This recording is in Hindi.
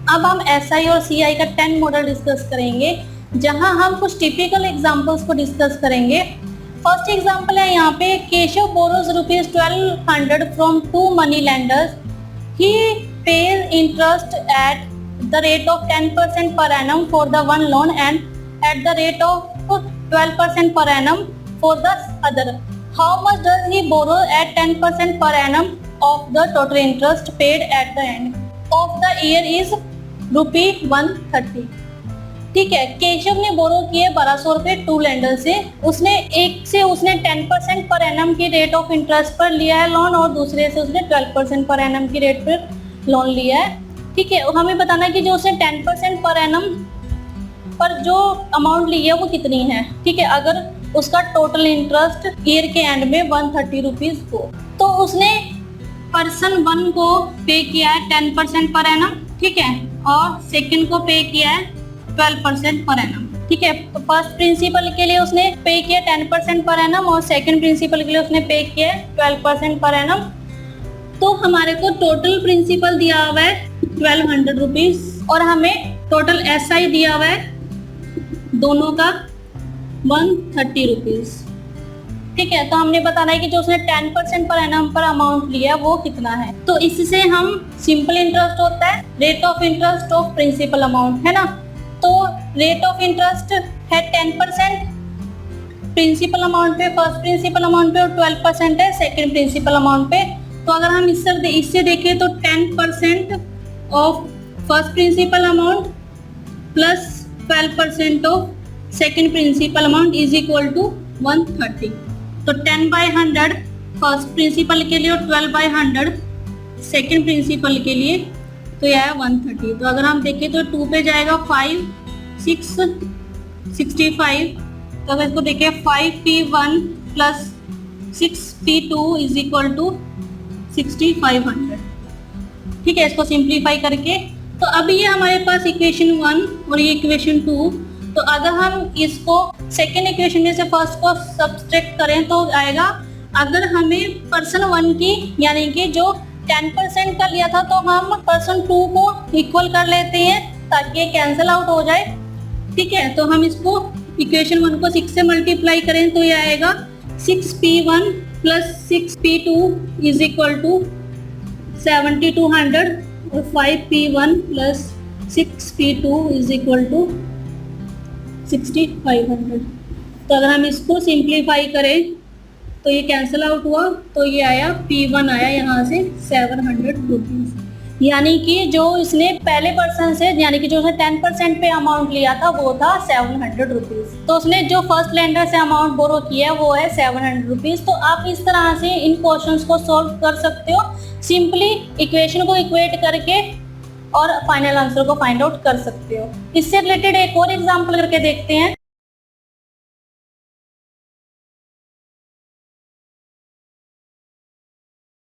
अब हम SI और CI का 10 मॉडल डिस्कस करेंगे, जहां हम कुछ टिपिकल एग्जांपल्स को डिस्कस करेंगे। फर्स्ट एग्जांपल है यहाँ पे, Keshav borrows ₹1200 from 2 money lenders. He page interest at the rate of 10% per annum for the one loan and at the rate of 12% per annum for the other. How much does he borrow at 10% per annum of the total interest paid at the end of the year is ₹130। ठीक है, केशव ने बोरो किए 1200 रुपए 2 लेंडर से। उसने 10% पर एनम की रेट ऑफ इंटरेस्ट पर लिया है लोन, और दूसरे से उसने 12% पर एनम की रेट पर लोन लिया है। ठीक है, हमें बताना है कि जो उसने 10% पर एनम पर जो अमाउंट ली है वो कितनी है। ठीक है, अगर उसका टोटल इंटरेस्ट ईयर के एंड में 130 रुपीज हो, तो उसने पर्सन 1 को पे किया है 10% पर एनम। ठीक है, और सेकंड को पे किया है 12% पर एनम। ठीक है, फर्स्ट प्रिंसिपल के लिए उसने पे किया 10% पर एनम और सेकंड प्रिंसिपल के लिए उसने पे किया 12% पर एनम। तो हमारे को टोटल प्रिंसिपल दिया हुआ है 1200 रुपीज और हमें टोटल SI दिया हुआ है दोनों का 130 रुपीज। ठीक है, तो हमने बताना है कि जो उसने 10% पर एनम पर अमाउंट लिया वो कितना है। तो इससे हम सिंपल इंटरेस्ट होता है rate of interest of principal amount, है ना। तो रेट ऑफ इंटरेस्ट है 10% प्रिंसिपल अमाउंट पे, फर्स्ट प्रिंसिपल अमाउंट पे, और 12% है सेकंड प्रिंसिपल अमाउंट पे। तो अगर हम इससे देखें तो 10% of first principal amount plus 12% of second principal amount is equal to 130। तो 10/100 फर्स्ट प्रिंसिपल के लिए और 12/100 सेकंड प्रिंसिपल के लिए, तो यह है 130। तो अगर हम देखें तो 2 पे जाएगा 5, 6, 65। तो अगर इसको देखें 5P1 plus 6P2 is equal to 6500। ठीक है, इसको सिंप्लीफाई करके तो अभी ये हमारे पास इक्वेशन 1 और ये इक्वेशन 2। तो अगर हम इसको सेकेंड इक्वेशन में से फर्स्ट को सब्सट्रैक्ट करें तो आएगा, अगर हमें पर्सन 1 की यानी कि जो 10% का लिया था तो हम पर्सन 2 को इक्वल कर लेते हैं ताकि ये कैंसिल आउट हो जाए। ठीक है, तो हम इसको इक्वेशन 1 को 6 से मल्टीप्लाई करें तो ये आएगा 6P1 plus 6P2 is equal to 7200 और 5P1 plus 6P2 is equal to 6500। तो अगर हम इसको सिंप्लीफाई करें तो ये कैंसिल आउट हुआ, तो ये आया P1 आया यहाँ से 700 रुपीज। यानी कि जो इसने पहले पर्सन से यानी कि जो उसने 10% पे अमाउंट लिया था वो था 700 रुपीज। तो उसने जो फर्स्ट लेंडर से अमाउंट बोरो किया वो है 700 रुपीज। तो आप इस तरह से इन क्वेश्चंस को सॉल्व कर सकते हो, सिंपली इक्वेशन को इक्वेट करके और फाइनल आंसर को फाइंड आउट कर सकते हो। इससे रिलेटेड एक और एग्जाम्पल करके देखते हैं।